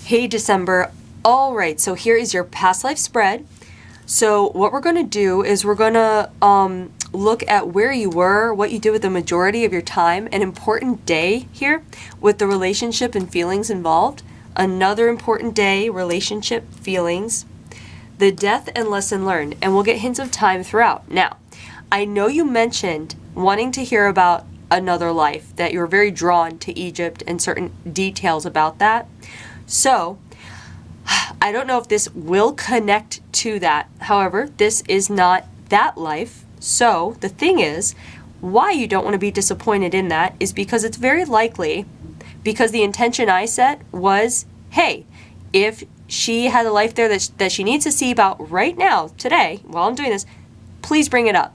Hey December. All right, so here is your past life spread. So what we're going to do is we're going to look at where you were, what you did with the majority of your time, an important day here with the relationship and feelings involved, another important day, relationship, feelings, the death and lesson learned, and we'll get hints of time throughout. Now, I know you mentioned wanting to hear about another life, that you were very drawn to Egypt and certain details about that. So, I don't know if this will connect to that. However, this is not that life. So, the thing is, why you don't want to be disappointed in that is because it's very likely, because the intention I set was, hey, if she had a life there that she needs to see about right now, today, while I'm doing this, please bring it up.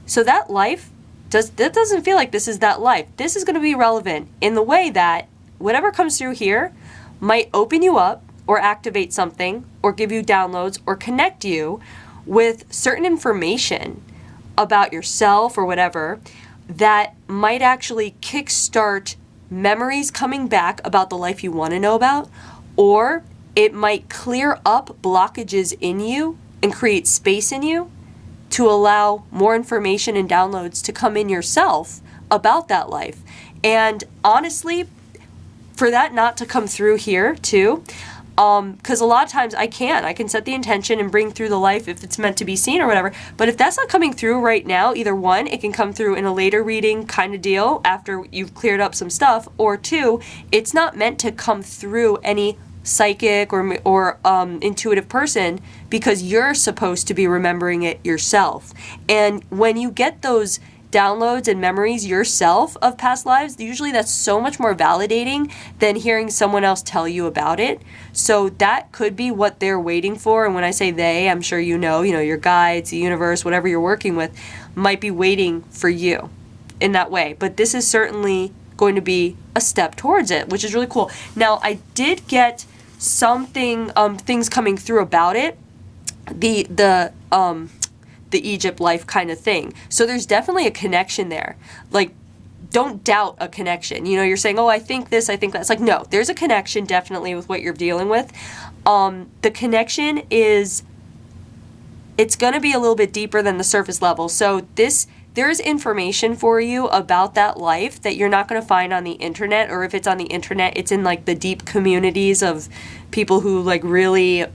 So that life, that doesn't feel like this is that life. This is going to be relevant in the way that whatever comes through here might open you up or activate something or give you downloads or connect you with certain information about yourself or whatever that might actually kickstart memories coming back about the life you want to know about, or it might clear up blockages in you and create space in you to allow more information and downloads to come in yourself about that life. And honestly, for that not to come through here too, because a lot of times I can set the intention and bring through the life if it's meant to be seen or whatever. But if that's not coming through right now, either one, it can come through in a later reading kind of deal after you've cleared up some stuff, or two, it's not meant to come through any psychic or intuitive person because you're supposed to be remembering it yourself. And when you get those downloads and memories yourself of past lives, usually that's so much more validating than hearing someone else tell you about it. So that could be what they're waiting for. And when I say they, I'm sure you know your guides, the universe, whatever you're working with might be waiting for you in that way. But this is certainly going to be a step towards it, which is really cool. Now, I did get something, things coming through about it, the Egypt life kind of thing. So there's definitely a connection there. Like, don't doubt a connection. You're saying, oh, I think this, I think that. It's like, no, there's a connection definitely with what you're dealing with. The connection is, it's going to be a little bit deeper than the surface level. So there's information for you about that life that you're not going to find on the internet, or if it's on the internet, it's in like the deep communities of people who like really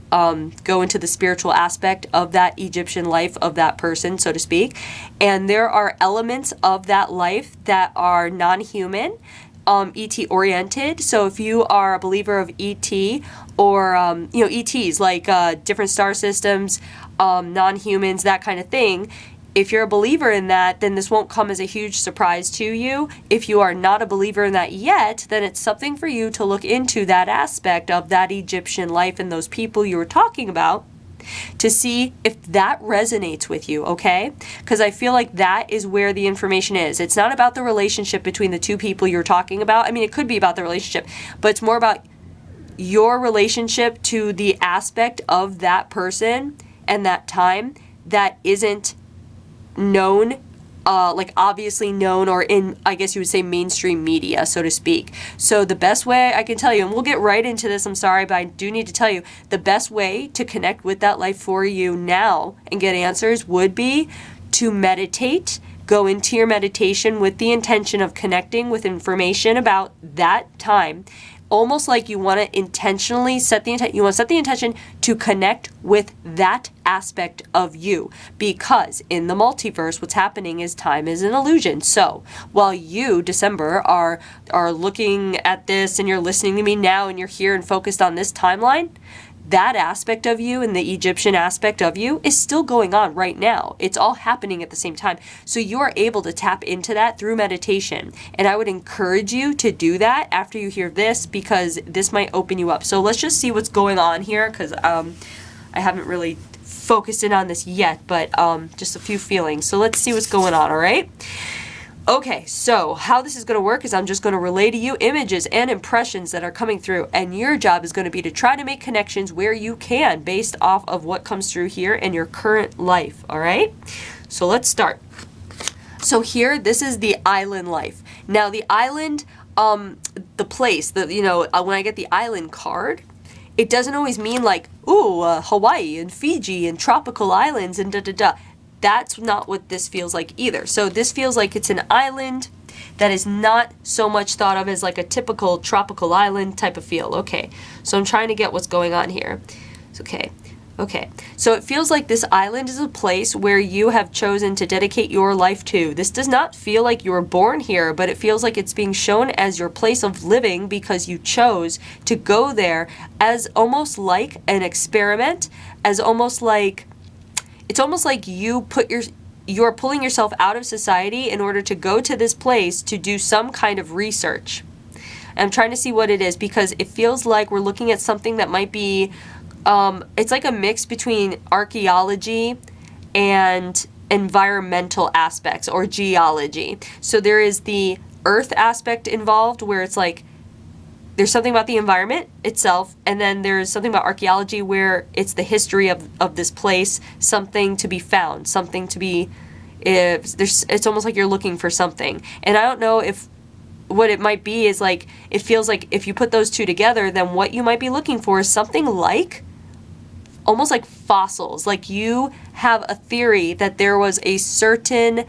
go into the spiritual aspect of that Egyptian life of that person, so to speak. And there are elements of that life that are non-human, ET oriented. So if you are a believer of ET or ETs like different star systems, non-humans, that kind of thing, if you're a believer in that, then this won't come as a huge surprise to you. If you are not a believer in that yet, then it's something for you to look into that aspect of that Egyptian life and those people you were talking about to see if that resonates with you, okay? Because I feel like that is where the information is. It's not about the relationship between the two people you're talking about. I mean, it could be about the relationship, but it's more about your relationship to the aspect of that person and that time that isn't known, like obviously known, or in, I guess you would say, mainstream media, so to speak. So the best way I can tell you, and we'll get right into this, I'm sorry, but I do need to tell you, the best way to connect with that life for you now and get answers would be to meditate. Go into your meditation with the intention of connecting with information about that time, almost like you want to intentionally set the intent. You want to set the intention to connect with that aspect of you, because in the multiverse, what's happening is time is an illusion. So while you, December, are looking at this and you're listening to me now and you're here and focused on this timeline, that aspect of you and the Egyptian aspect of you is still going on right now. It's all happening at the same time. So you are able to tap into that through meditation. And I would encourage you to do that after you hear this, because this might open you up. So let's just see what's going on here, because I haven't really focused in on this yet, but just a few feelings. So let's see what's going on, all right? Okay, so how this is going to work is I'm just going to relay to you images and impressions that are coming through, and your job is going to be to try to make connections where you can based off of what comes through here in your current life, all right? So let's start. So here, this is the island life. Now the island, the place, when I get the island card, it doesn't always mean like, ooh, Hawaii and Fiji and tropical islands and da-da-da. That's not what this feels like either. So this feels like it's an island that is not so much thought of as like a typical tropical island type of feel. Okay, so I'm trying to get what's going on here. It's okay. Okay, so it feels like this island is a place where you have chosen to dedicate your life to. This does not feel like you were born here, but it feels like it's being shown as your place of living because you chose to go there as almost like an experiment, as almost like, it's almost like you're pulling yourself out of society in order to go to this place to do some kind of research. And I'm trying to see what it is because it feels like we're looking at something that might be it's like a mix between archaeology and environmental aspects or geology. So there is the earth aspect involved where it's like there's something about the environment itself, and then there's something about archaeology where it's the history of this place, something to be found, something to be, it's almost like you're looking for something. And I don't know if what it might be is like, it feels like if you put those two together, then what you might be looking for is something like almost like fossils. Like you have a theory that there was a certain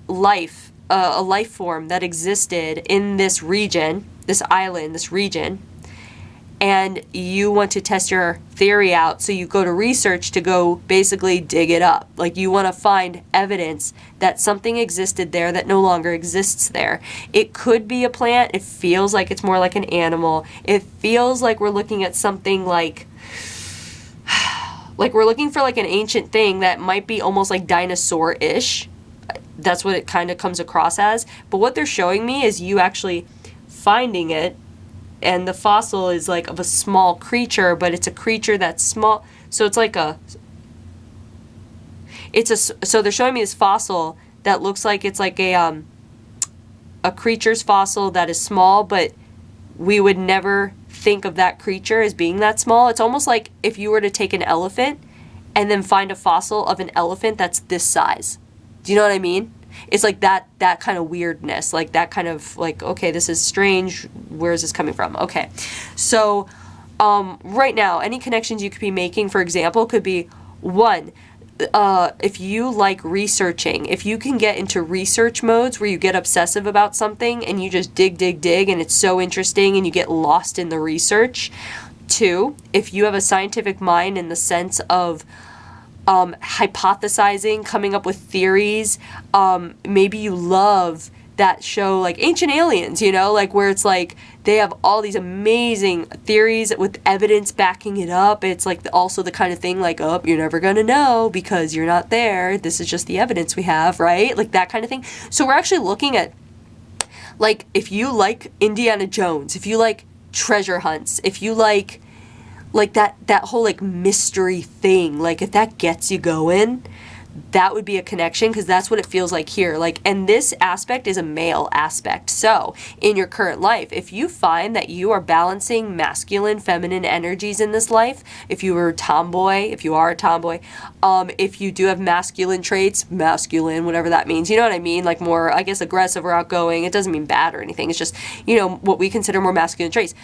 life, a life form that existed in this region, this island, this region, and you want to test your theory out. So you go to research to go basically dig it up. Like you want to find evidence that something existed there that no longer exists there. It could be a plant. It feels like it's more like an animal. It feels like we're looking at something like we're looking for like an ancient thing that might be almost like dinosaur-ish. That's what it kind of comes across as. But what they're showing me is you actually finding it, and the fossil is like of a small creature, but it's a creature that's small. So it's like so they're showing me this fossil that looks like it's like a creature's fossil that is small, but we would never think of that creature as being that small. It's almost like if you were to take an elephant and then find a fossil of an elephant that's this size. Do you know what I mean? It's like that kind of weirdness, like that kind of like, okay, this is strange. Where is this coming from? Okay. So right now, any connections you could be making, for example, could be one, if you like researching, if you can get into research modes where you get obsessive about something and you just dig, and it's so interesting and you get lost in the research. Two, if you have a scientific mind in the sense of hypothesizing, coming up with theories, maybe you love that show like Ancient Aliens, you know, like where it's like they have all these amazing theories with evidence backing it up. It's like also the kind of thing like, oh, you're never gonna know because you're not there. This is just the evidence we have, right? Like that kind of thing. So we're actually looking at, like, if you like Indiana Jones, if you like treasure hunts, if you like that whole like mystery thing, like if that gets you going, that would be a connection, because that's what it feels like here. Like, and this aspect is a male aspect. So in your current life, if you find that you are balancing masculine, feminine energies in this life, if you are a tomboy, if you do have masculine traits, masculine, whatever that means, you know what I mean? Like more, I guess, aggressive or outgoing. It doesn't mean bad or anything. It's just, you know, what we consider more masculine traits.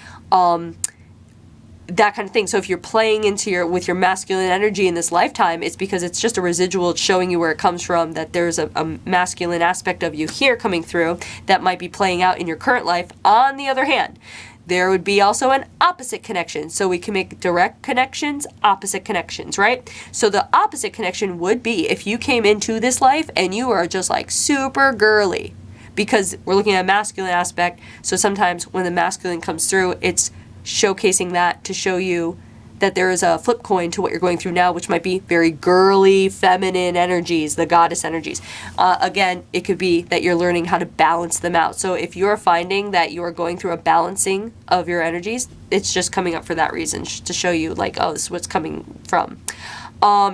That kind of thing. So if you're playing with your masculine energy in this lifetime, it's because it's just a residual. It's showing you where it comes from, that there's a masculine aspect of you here coming through that might be playing out in your current life. On the other hand, there would be also an opposite connection. So we can make direct connections, opposite connections, right? So the opposite connection would be if you came into this life and you are just like super girly, because we're looking at a masculine aspect. So sometimes when the masculine comes through, it's showcasing that to show you that there is a flip coin to what you're going through now, which might be very girly, feminine energies, the goddess energies. Again, it could be that you're learning how to balance them out. So if you're finding that you are going through a balancing of your energies, it's just coming up for that reason, to show you like, oh, this is what's coming from.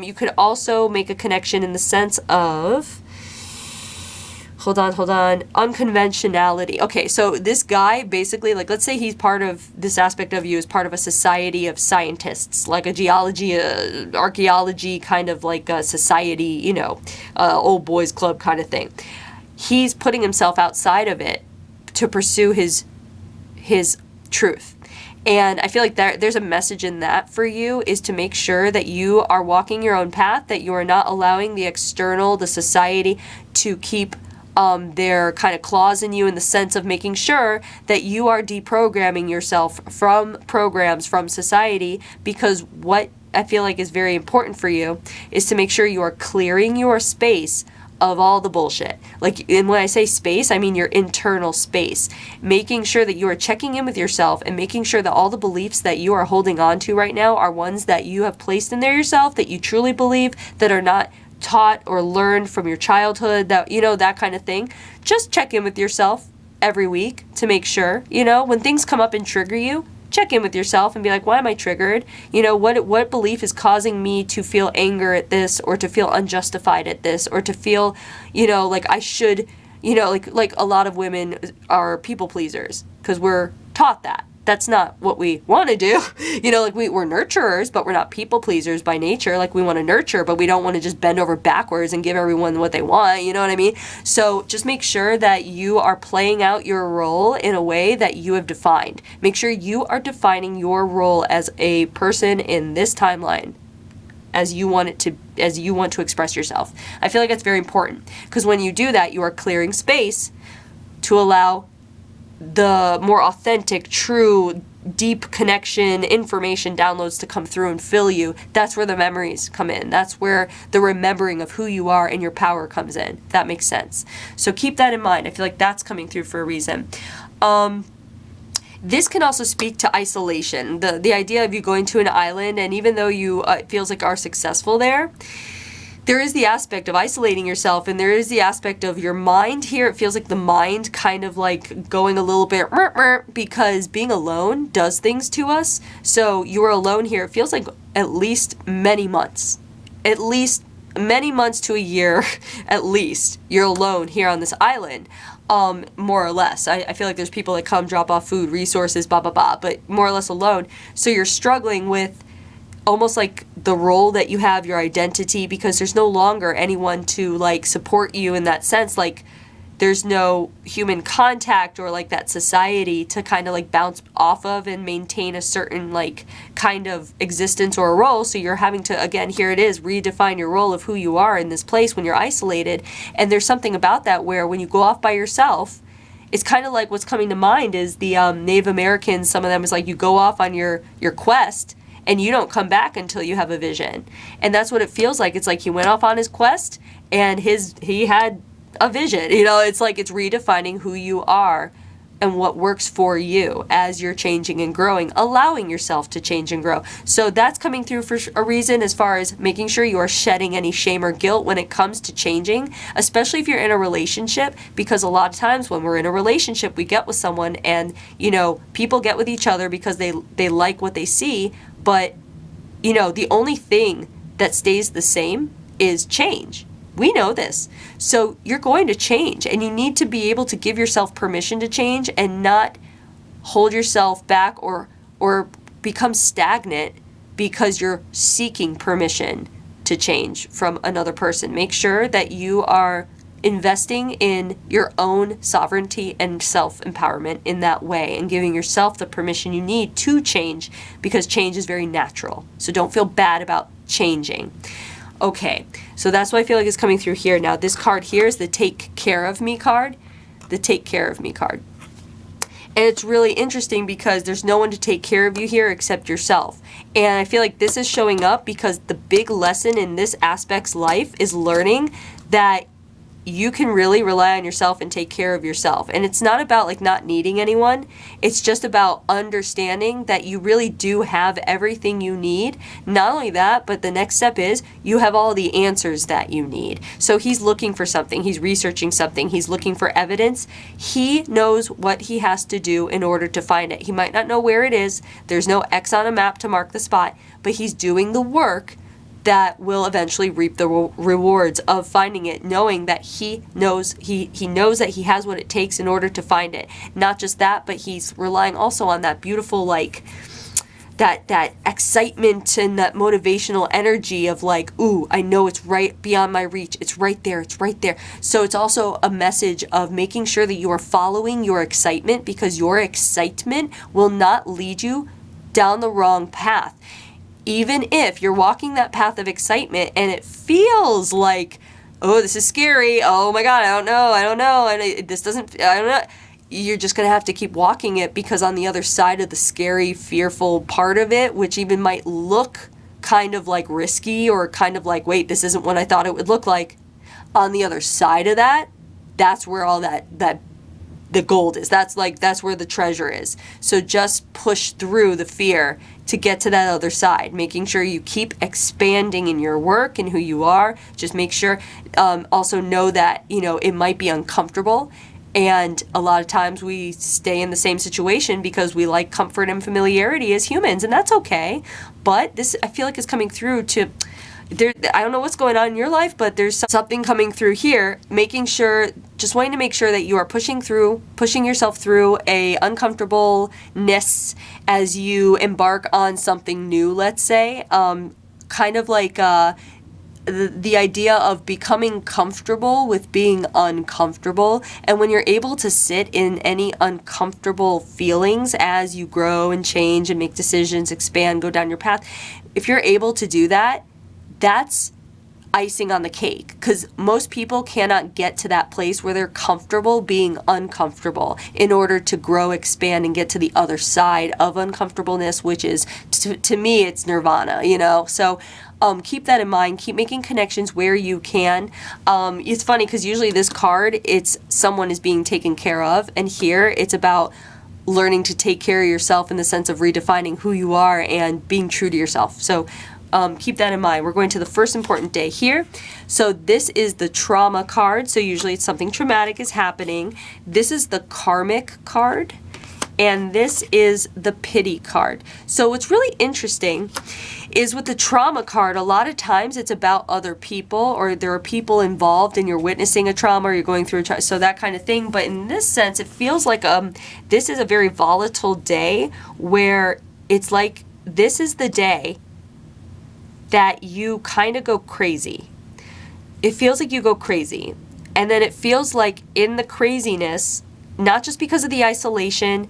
You could also make a connection in the sense of, hold on, unconventionality. Okay, so this guy basically, like, let's say he's part of, this aspect of you is part of a society of scientists, like a geology, archaeology kind of like a society, you know, old boys club kind of thing. He's putting himself outside of it to pursue his truth. And I feel like there's a message in that for you, is to make sure that you are walking your own path, that you are not allowing the external, the society, to keep their kind of claws in you, in the sense of making sure that you are deprogramming yourself from programs, from society, because what I feel like is very important for you is to make sure you are clearing your space of all the bullshit. Like, and when I say space, I mean your internal space. Making sure that you are checking in with yourself and making sure that all the beliefs that you are holding on to right now are ones that you have placed in there yourself, that you truly believe, that are not taught or learned from your childhood, that, you know, that kind of thing. Just check in with yourself every week to make sure, you know, when things come up and trigger you, check in with yourself and be like, why am I triggered? You know, what belief is causing me to feel anger at this, or to feel unjustified at this, or to feel, you know, like I should, you know, like a lot of women are people pleasers because we're taught that. That's not what we want to do. You know, like we're nurturers, but we're not people pleasers by nature. Like we want to nurture, but we don't want to just bend over backwards and give everyone what they want. You know what I mean? So just make sure that you are playing out your role in a way that you have defined. Make sure you are defining your role as a person in this timeline as you want to express yourself. I feel like that's very important, because when you do that, you are clearing space to allow the more authentic, true, deep connection, information downloads to come through and fill you. That's where the memories come in. That's where the remembering of who you are and your power comes in. If that makes sense. So keep that in mind. I feel like that's coming through for a reason. This can also speak to isolation. The idea of you going to an island, and even though you it feels like are successful there is the aspect of isolating yourself, and there is the aspect of your mind here. It feels like the mind kind of like going a little bit because being alone does things to us. So you are alone here. It feels like at least many months to a year, at least you're alone here on this island. More or less. I feel like there's people that come drop off food, resources, blah, blah, blah, but more or less alone. So you're struggling with almost like the role that you have, your identity, because there's no longer anyone to like support you in that sense. Like there's no human contact or like that society to kind of like bounce off of and maintain a certain like kind of existence or a role. So you're having to, again, here it is, redefine your role of who you are in this place when you're isolated. And there's something about that where when you go off by yourself, it's kind of like what's coming to mind is the Native Americans. Some of them is like you go off on your quest, and you don't come back until you have a vision. And that's what it feels like. It's like he went off on his quest and he had a vision. You know, it's like it's redefining who you are and what works for you as you're changing and growing, allowing yourself to change and grow. So that's coming through for a reason, as far as making sure you are shedding any shame or guilt when it comes to changing, especially if you're in a relationship, because a lot of times when we're in a relationship, we get with someone and, you know, people get with each other because they like what they see. But, you know, the only thing that stays the same is change. We know this. So you're going to change, and you need to be able to give yourself permission to change and not hold yourself back or become stagnant because you're seeking permission to change from another person. Make sure that you are investing in your own sovereignty and self-empowerment in that way, and giving yourself the permission you need to change, because change is very natural. So don't feel bad about changing. Okay, so that's what I feel like is coming through here. Now this card here is the Take Care of Me card. The Take Care of Me card. And it's really interesting because there's no one to take care of you here except yourself. And I feel like this is showing up because the big lesson in this aspect's life is learning that you can really rely on yourself and take care of yourself. And it's not about like not needing anyone. It's just about understanding that you really do have everything you need. Not only that, but the next step is you have all the answers that you need. So he's looking for something. He's researching something. He's looking for evidence. He knows what he has to do in order to find it. He might not know where it is. There's no X on a map to mark the spot, but he's doing the work that will eventually reap the rewards of finding it, knowing that he knows that he has what it takes in order to find it. Not just that, but he's relying also on that beautiful, like, that excitement and that motivational energy of like, ooh, I know it's right beyond my reach. It's right there. It's right there. So it's also a message of making sure that you are following your excitement, because your excitement will not lead you down the wrong path. Even if you're walking that path of excitement and it feels like, oh, this is scary. Oh my God, I don't know. And I don't know. You're just going to have to keep walking it, because on the other side of the scary, fearful part of it, which even might look kind of like risky or kind of like, wait, this isn't what I thought it would look like. On the other side of that, that's where all that the gold is. That's where the treasure is. So just push through the fear to get to that other side, making sure you keep expanding in your work and who you are. Just make sure, also know that, it might be uncomfortable. And a lot of times we stay in the same situation because we like comfort and familiarity as humans, and that's okay. But this, I feel like, is coming through to there. I don't know what's going on in your life, but there's something coming through here, just wanting to make sure that you are pushing yourself through a uncomfortableness as you embark on something new, let's say. Kind of like, the idea of becoming comfortable with being uncomfortable. And when you're able to sit in any uncomfortable feelings as you grow and change and make decisions, expand, go down your path, if you're able to do that, that's icing on the cake, because most people cannot get to that place where they're comfortable being uncomfortable in order to grow, expand, and get to the other side of uncomfortableness, which is, to me, it's nirvana, So keep that in mind. Keep making connections where you can. It's funny because usually this card, it's someone is being taken care of, and here it's about learning to take care of yourself in the sense of redefining who you are and being true to yourself. So keep that in mind. We're going to the first important day here. So this is the trauma card. So usually it's something traumatic is happening. This is the karmic card. And this is the pity card. So what's really interesting is with the trauma card, a lot of times it's about other people, or there are people involved and you're witnessing a trauma, or you're going through a trauma, so that kind of thing. But in this sense, it feels like this is a very volatile day, where it's like this is the day that you kind of go crazy. It feels like you go crazy. And then it feels like in the craziness, not just because of the isolation,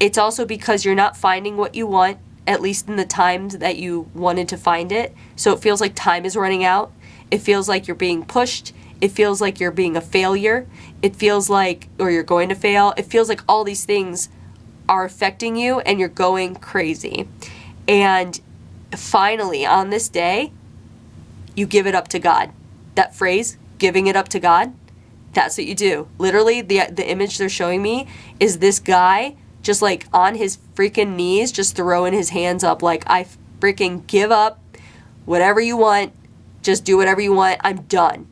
it's also because you're not finding what you want, at least in the times that you wanted to find it. So it feels like time is running out. It feels like you're being pushed. It feels like you're being a failure. It feels like, or you're going to fail. It feels like all these things are affecting you and you're going crazy. And finally, on this day, you give it up to God. That phrase, giving it up to God, that's what you do. Literally, the image they're showing me is this guy just like on his freaking knees, just throwing his hands up like, I freaking give up whatever you want. Just do whatever you want. I'm done.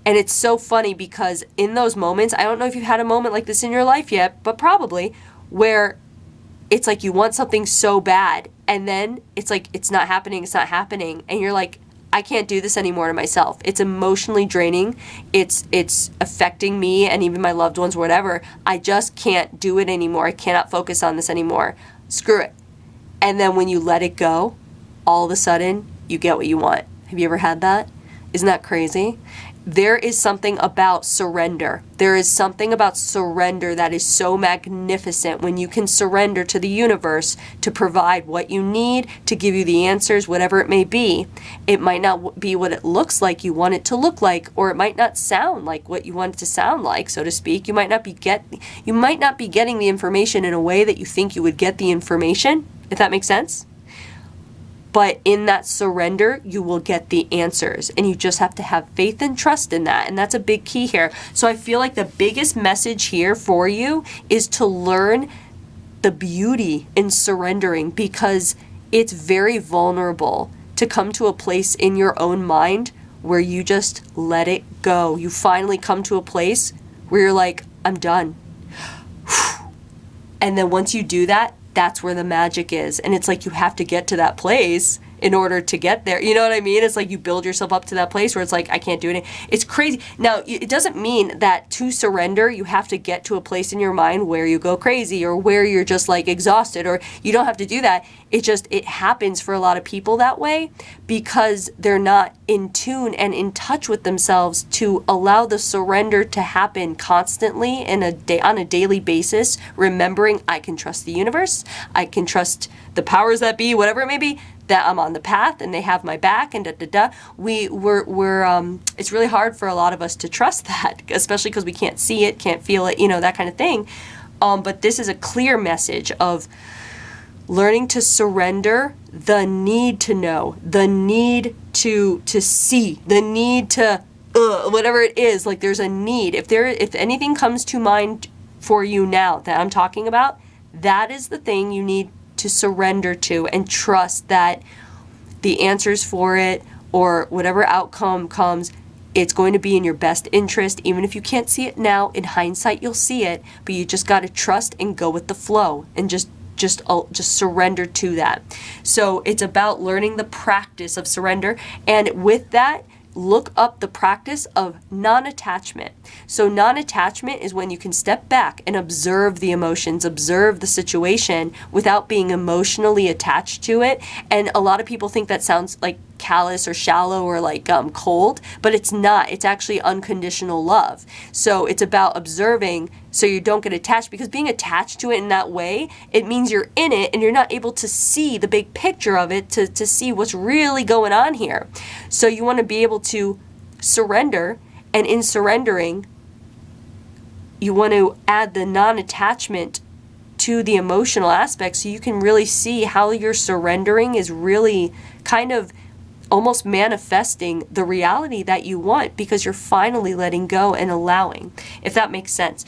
And it's so funny because in those moments, I don't know if you've had a moment like this in your life yet, but probably, where it's like you want something so bad and then it's like it's not happening, and you're like, I can't do this anymore to myself. It's emotionally draining. It's affecting me and even my loved ones, whatever. I just can't do it anymore. I cannot focus on this anymore. Screw it. And then when you let it go, all of a sudden you get what you want. Have you ever had that? Isn't that crazy? There is something about surrender. There is something about surrender that is so magnificent when you can surrender to the universe to provide what you need, to give you the answers, whatever it may be. It might not be what it looks like you want it to look like, or it might not sound like what you want it to sound like, so to speak. You might not be getting the information in a way that you think you would get the information, if that makes sense. But in that surrender, you will get the answers. And you just have to have faith and trust in that. And that's a big key here. So I feel like the biggest message here for you is to learn the beauty in surrendering, because it's very vulnerable to come to a place in your own mind where you just let it go. You finally come to a place where you're like, I'm done. And then once you do that, that's where the magic is. And it's like you have to get to that place in order to get there. You know what I mean? It's like you build yourself up to that place where it's like, I can't do it. It's crazy. Now, it doesn't mean that to surrender, you have to get to a place in your mind where you go crazy or where you're just like exhausted, or you don't have to do that. It happens for a lot of people that way because they're not in tune and in touch with themselves to allow the surrender to happen constantly on a daily basis, remembering I can trust the universe, I can trust the powers that be, whatever it may be, that I'm on the path and they have my back and it's really hard for a lot of us to trust that, especially because we can't see it, can't feel it, that kind of thing. But this is a clear message of learning to surrender the need to know, the need to see, the need to whatever it is. Like, there's a need. If anything comes to mind for you now that I'm talking about, that is the thing you need to surrender to and trust that the answers for it, or whatever outcome comes, it's going to be in your best interest. Even if you can't see it now, in hindsight you'll see it, but you just got to trust and go with the flow and just surrender to that. So it's about learning the practice of surrender, and with that, look up the practice of non-attachment. So non-attachment is when you can step back and observe the emotions, observe the situation without being emotionally attached to it. And a lot of people think that sounds like callous or shallow or like cold, but it's not. It's actually unconditional love. So it's about observing so you don't get attached, because being attached to it in that way, it means you're in it and you're not able to see the big picture of it, to see what's really going on here. So you want to be able to surrender, and in surrendering, you want to add the non-attachment to the emotional aspect so you can really see how your surrendering is really kind of almost manifesting the reality that you want, because you're finally letting go and allowing, if that makes sense.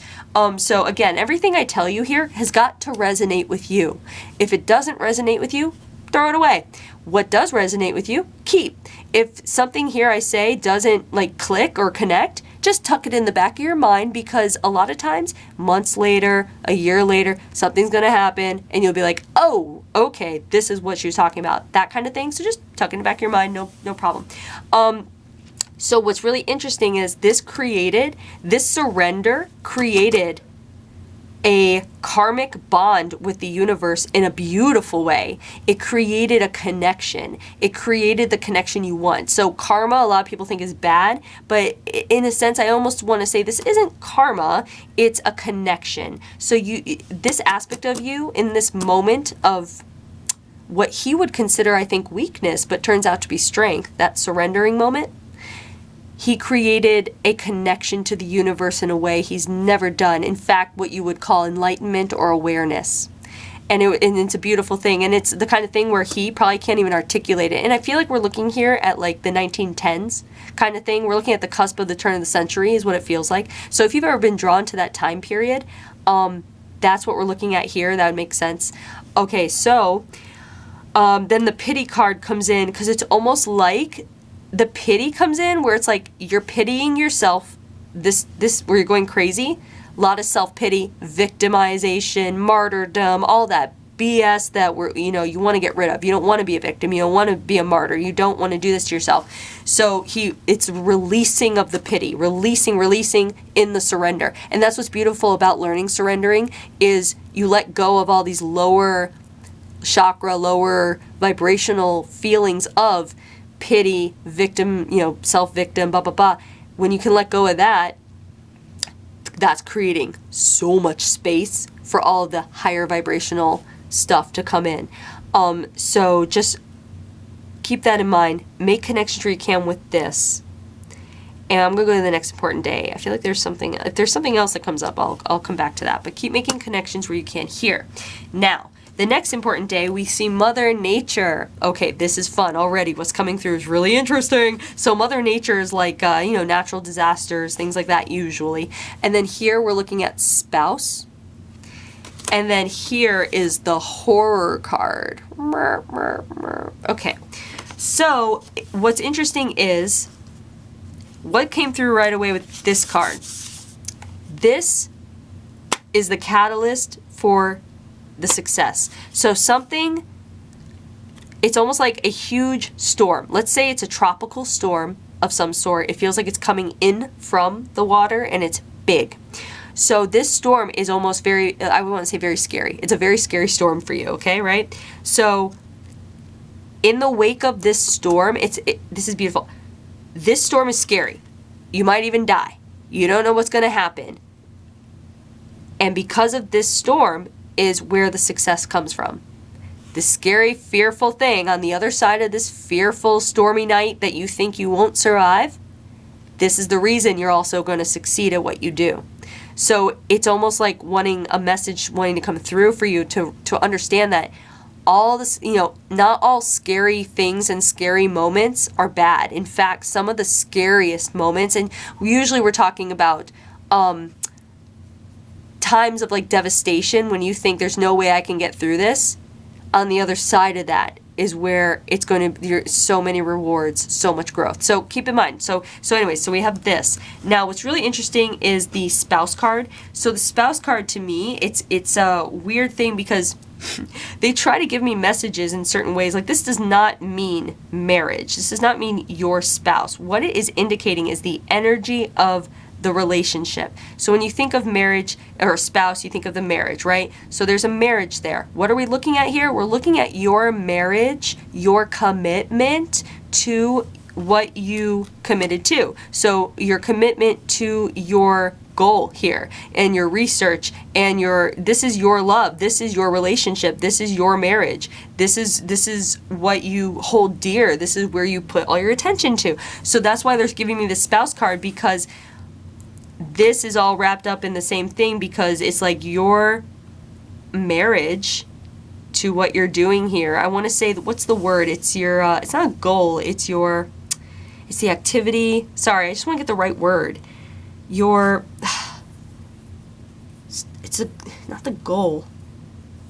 So again, everything I tell you here has got to resonate with you. If it doesn't resonate with you, throw it away. What does resonate with you, keep. If something here I say doesn't like click or connect, just tuck it in the back of your mind, because a lot of times, months later, a year later, something's going to happen and you'll be like, oh, okay, this is what she was talking about, that kind of thing. So just tuck it in the back of your mind, no problem. So what's really interesting is this surrender created a karmic bond with the universe in a beautiful way. It created a connection. It created the connection you want. So karma, a lot of people think is bad, but in a sense, I almost want to say this isn't karma, it's a connection. So this aspect of you in this moment of what he would consider, I think, weakness, but turns out to be strength, that surrendering moment, he created a connection to the universe in a way he's never done. In fact, what you would call enlightenment or awareness. And it's a beautiful thing. And it's the kind of thing where he probably can't even articulate it. And I feel like we're looking here at like the 1910s kind of thing. We're looking at the cusp of the turn of the century is what it feels like. So if you've ever been drawn to that time period, that's what we're looking at here. That would make sense. Okay, so then the pity card comes in, because it's almost like the pity comes in where it's like you're pitying yourself, this where you're going crazy, a lot of self-pity, victimization, martyrdom, all that BS that you want to get rid of. You don't want to be a victim, you don't want to be a martyr, you don't want to do this to yourself. So it's releasing of the pity, releasing in the surrender. And that's what's beautiful about learning surrendering, is you let go of all these lower chakra, lower vibrational feelings of pity, victim, self-victim, blah, blah, blah. When you can let go of that, that's creating so much space for all of the higher vibrational stuff to come in. So just keep that in mind. Make connections where you can with this. And I'm going to go to the next important day. I feel like if there's something else that comes up, I'll come back to that. But keep making connections where you can here. Now, the next important day, we see Mother Nature. Okay, this is fun already. What's coming through is really interesting. So Mother Nature is like, natural disasters, things like that usually. And then here we're looking at spouse. And then here is the horror card. Okay, so what's interesting is what came through right away with this card. This is the catalyst for the success. So something it's almost like a huge storm. Let's say it's a tropical storm of some sort. It feels like it's coming in from the water and it's big. So this storm is almost very, I would want to say very scary. It's a very scary storm for you, okay, right? So in the wake of this storm, this is beautiful. This storm is scary. You might even die. You don't know what's going to happen. And because of this storm is where the success comes from. The scary, fearful thing on the other side of this fearful, stormy night that you think you won't survive, this is the reason you're also going to succeed at what you do. So it's almost like wanting a message wanting to come through for you to understand that all this, not all scary things and scary moments are bad. In fact, some of the scariest moments, and usually we're talking about times of like devastation when you think there's no way I can get through this. On the other side of that is where it's going to be so many rewards, so much growth. So keep in mind. So anyways, so we have this. Now what's really interesting is the spouse card. So the spouse card to me, it's a weird thing because they try to give me messages in certain ways. Like this does not mean marriage. This does not mean your spouse. What it is indicating is the energy of the relationship. So when you think of marriage or a spouse, you think of the marriage, right? So there's a marriage there. What are we looking at here? We're looking at your marriage, your commitment to what you committed to. So your commitment to your goal here and your research and this is your love, this is your relationship, this is your marriage, this is what you hold dear, this is where you put all your attention to. So that's why they're giving me the spouse card, because this is all wrapped up in the same thing, because it's like your marriage to what you're doing here. I want to say, what's the word? It's your, it's not a goal, it's the activity. Sorry, I just want to get the right word. Not the goal.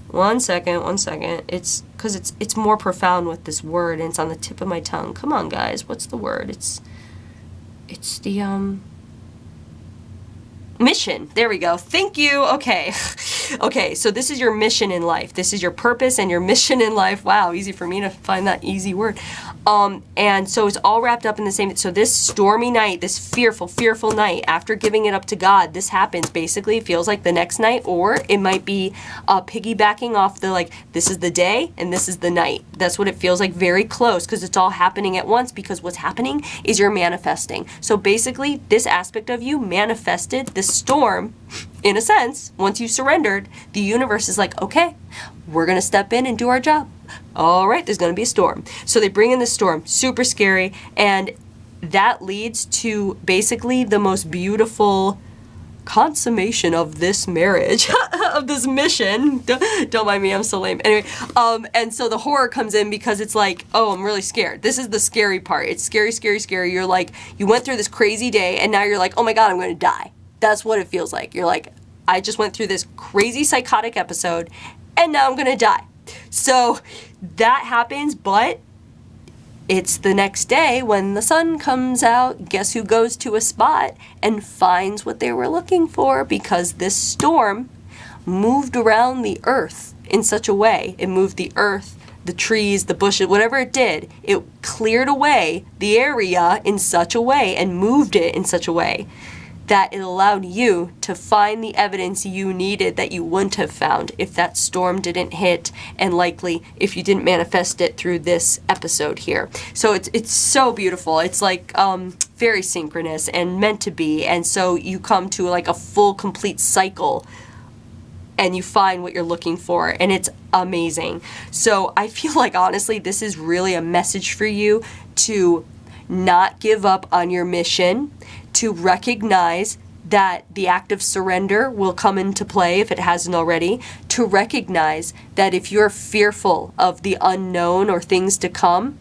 One second. It's because it's more profound with this word and it's on the tip of my tongue. Come on, guys. What's the word? It's the, mission. There we go. Thank you. Okay. Okay, so this is your mission in life. This is your purpose and your mission in life. Wow, easy for me to find that easy word. And so it's all wrapped up in the same. So this stormy night, this fearful, fearful night, after giving it up to God, this happens. Basically, it feels like the next night, or it might be piggybacking off the, like, this is the day and this is the night. That's what it feels like, very close, because it's all happening at once, because what's happening is you're manifesting. So basically, this aspect of you manifested this storm. In a sense, once you surrendered, the universe is like, okay, we're going to step in and do our job. All right, there's going to be a storm. So they bring in the storm, super scary, and that leads to basically the most beautiful consummation of this marriage, of this mission. Don't mind me, I'm so lame. Anyway, and so the horror comes in, because it's like, oh, I'm really scared. This is the scary part. It's scary, scary, scary. You're like, you went through this crazy day, and now you're like, oh my God, I'm going to die. That's what it feels like. You're like, I just went through this crazy psychotic episode and now I'm going to die. So that happens, but it's the next day when the sun comes out. Guess who goes to a spot and finds what they were looking for? Because this storm moved around the earth in such a way. It moved the earth, the trees, the bushes, whatever it did. It cleared away the area in such a way and moved it in such a way that it allowed you to find the evidence you needed that you wouldn't have found if that storm didn't hit, and likely if you didn't manifest it through this episode here. So it's so beautiful. It's like very synchronous and meant to be, and so you come to like a full, complete cycle and you find what you're looking for, and it's amazing. So I feel like, honestly, this is really a message for you to not give up on your mission, to recognize that the act of surrender will come into play if it hasn't already, to recognize that if you're fearful of the unknown or things to come,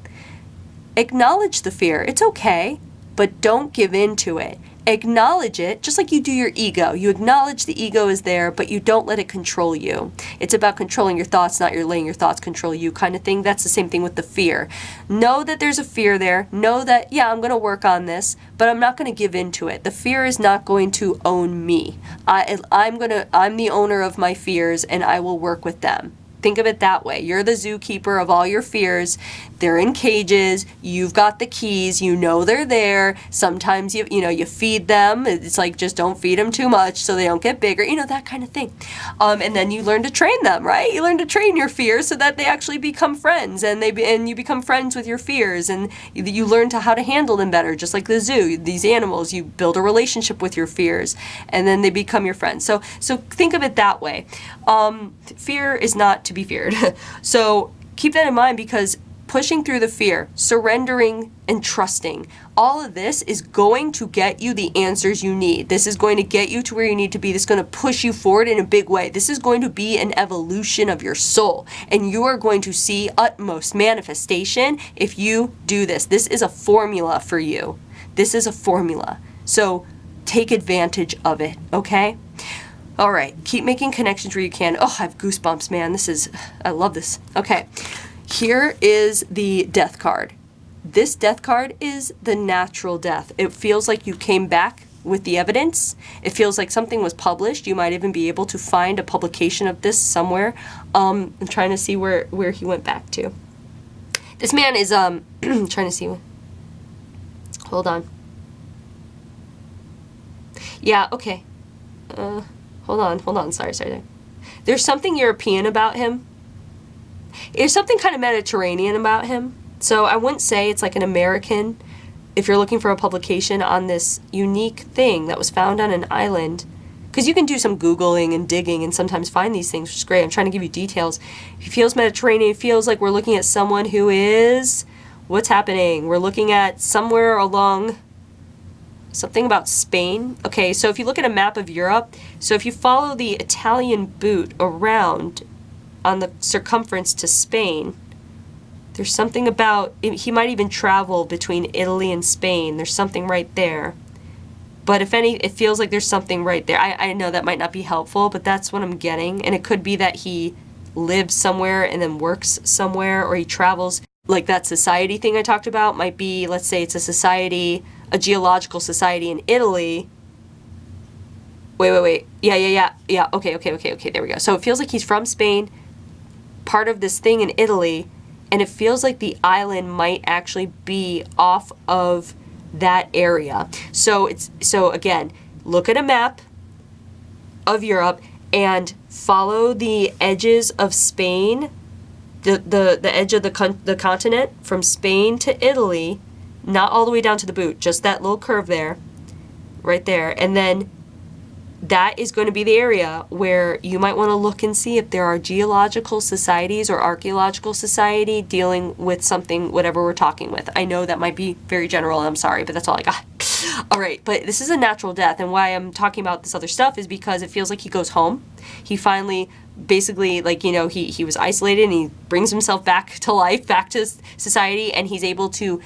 acknowledge the fear. It's okay, but don't give in to it. Acknowledge it, just like you do your ego. You acknowledge the ego is there, but you don't let it control you. It's about controlling your thoughts, not letting your thoughts control you, kind of thing. That's the same thing with the fear. Know that there's a fear there. Know that, yeah, I'm going to work on this, but I'm not going to give in to it. The fear is not going to own me. I'm the owner of my fears, and I will work with them. think of it that way. You're the zookeeper of all your fears. They're in cages. You've got the keys. You know they're there. Sometimes you feed them. It's like, just don't feed them too much so they don't get bigger. That kind of thing. And then you learn to train them, right? You learn to train your fears so that they actually become friends, and you become friends with your fears, and you learn how to handle them better. Just like the zoo, these animals, you build a relationship with your fears, and then they become your friends. So think of it that way. Fear is not to be feared. So keep that in mind, because pushing through the fear, surrendering and trusting, all of this is going to get you the answers you need. This is going to get you to where you need to be. This is going to push you forward in a big way. This is going to be an evolution of your soul, and you are going to see utmost manifestation if you do this. This is a formula for you. This is a formula. So take advantage of it, okay? All right, keep making connections where you can. Oh, I have goosebumps, man. I love this. Okay. Here is the death card. This death card is the natural death. It feels like you came back with the evidence. It feels like something was published. You might even be able to find a publication of this somewhere. I'm trying to see where he went back to. This man is trying to see. Hold on. Yeah, okay. Hold on. Sorry. There's something European about him. There's something kind of Mediterranean about him. So I wouldn't say it's like an American if you're looking for a publication on this unique thing that was found on an island. Because you can do some Googling and digging and sometimes find these things, which is great. I'm trying to give you details. He feels Mediterranean. It feels like we're looking at someone who is... What's happening? We're looking at somewhere along... Something about Spain. Okay, so if you look at a map of Europe, so if you follow the Italian boot around on the circumference to Spain, there's something about, he might even travel between Italy and Spain. There's something right there. But if any, it feels like there's something right there. I know that might not be helpful, but that's what I'm getting. And it could be that he lives somewhere and then works somewhere, or he travels. Like that society thing I talked about might be, let's say it's a society, a geological society in Italy. Wait. Yeah. Okay. There we go. So it feels like he's from Spain, part of this thing in Italy, and it feels like the island might actually be off of that area. So again, look at a map of Europe and follow the edges of Spain, the edge of the continent from Spain to Italy, not all the way down to the boot, just that little curve there, right there, and then that is going to be the area where you might want to look and see if there are geological societies or archaeological society dealing with something, whatever we're talking with. I know that might be very general, and I'm sorry, but that's all I got. All right, but this is a natural death, and why I'm talking about this other stuff is because it feels like he goes home. He finally, basically, like, he was isolated, and he brings himself back to life, back to society, and he's able to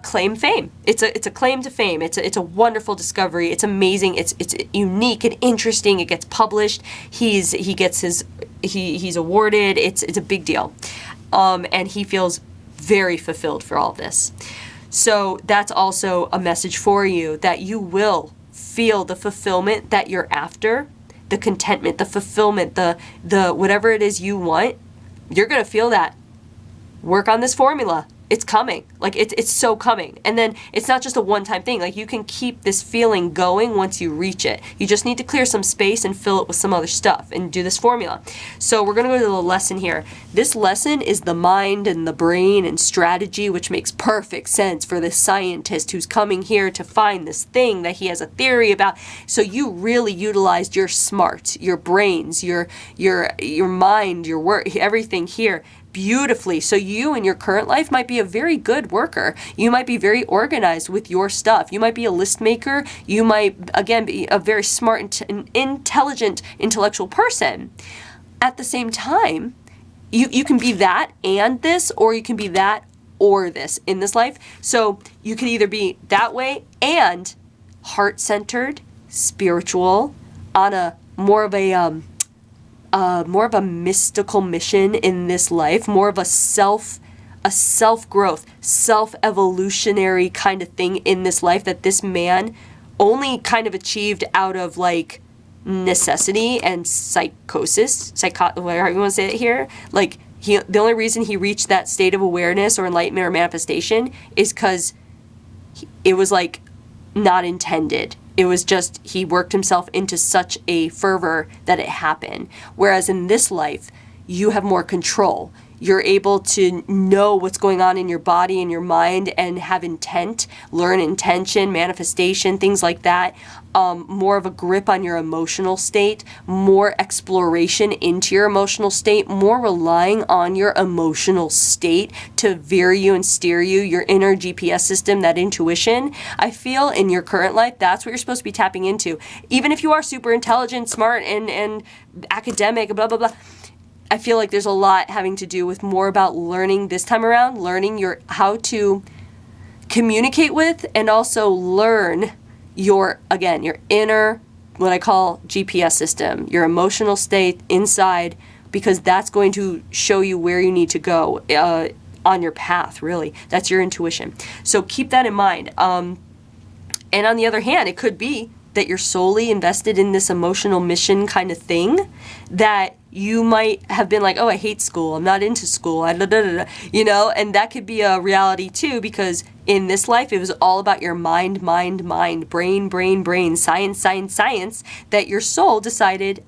claim fame. It's a claim to fame. It's a wonderful discovery. It's amazing. It's unique and interesting. It gets published. He's awarded. It's a big deal, and he feels very fulfilled for all this. So that's also a message for you, that you will feel the fulfillment that you're after, the contentment, the fulfillment, the whatever it is you want. You're gonna feel that. Work on this formula. It's coming. Like, it's so coming. And then it's not just a one-time thing. Like, you can keep this feeling going once you reach it. You just need to clear some space and fill it with some other stuff and do this formula. So we're going to go to the lesson here. This lesson is the mind and the brain and strategy, which makes perfect sense for this scientist who's coming here to find this thing that he has a theory about. So you really utilized your smarts, your brains, your mind, your work, everything here beautifully. So you in your current life might be a very good worker. You might be very organized with your stuff. You might be a list maker. You might, again, be a very smart and intelligent, intellectual person. At the same time, you can be that and this, or you can be that or this in this life. So you can either be that way and heart-centered, spiritual, on a more of a mystical mission in this life, more of a self-growth, self-evolutionary kind of thing in this life that this man only kind of achieved out of, like, necessity and whatever you want to say it here. Like, the only reason he reached that state of awareness or enlightenment or manifestation is because it was like not intended. It was just he worked himself into such a fervor that it happened. Whereas in this life, you have more control. You're able to know what's going on in your body and your mind and have intent, learn intention, manifestation, things like that. More of a grip on your emotional state, more exploration into your emotional state, more relying on your emotional state to veer you and steer you, your inner GPS system, that intuition. I feel in your current life, that's what you're supposed to be tapping into. Even if you are super intelligent, smart, and academic, blah, blah, blah. I feel like there's a lot having to do with more about learning this time around, learning how to communicate with and also learn your inner, what I call GPS system, your emotional state inside, because that's going to show you where you need to go on your path, really. That's your intuition. So keep that in mind. And on the other hand, it could be that you're solely invested in this emotional mission kind of thing, that you might have been like, oh, I hate school, I'm not into school, and that could be a reality too, because in this life, it was all about your mind, brain, science, that your soul decided,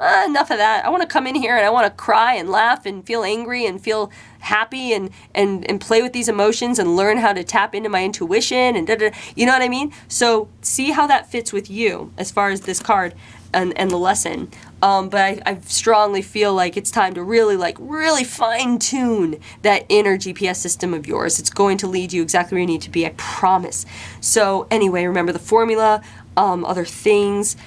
enough of that. I want to come in here and I want to cry and laugh and feel angry and feel happy and play with these emotions and learn how to tap into my intuition and you know what I mean? So see how that fits with you as far as this card and the lesson. But I strongly feel like it's time to really fine tune that inner GPS system of yours. It's going to lead you exactly where you need to be, I promise. So anyway, remember the formula, other things.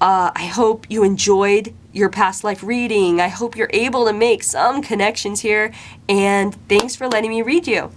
I hope you enjoyed your past life reading. I hope you're able to make some connections here, and thanks for letting me read you.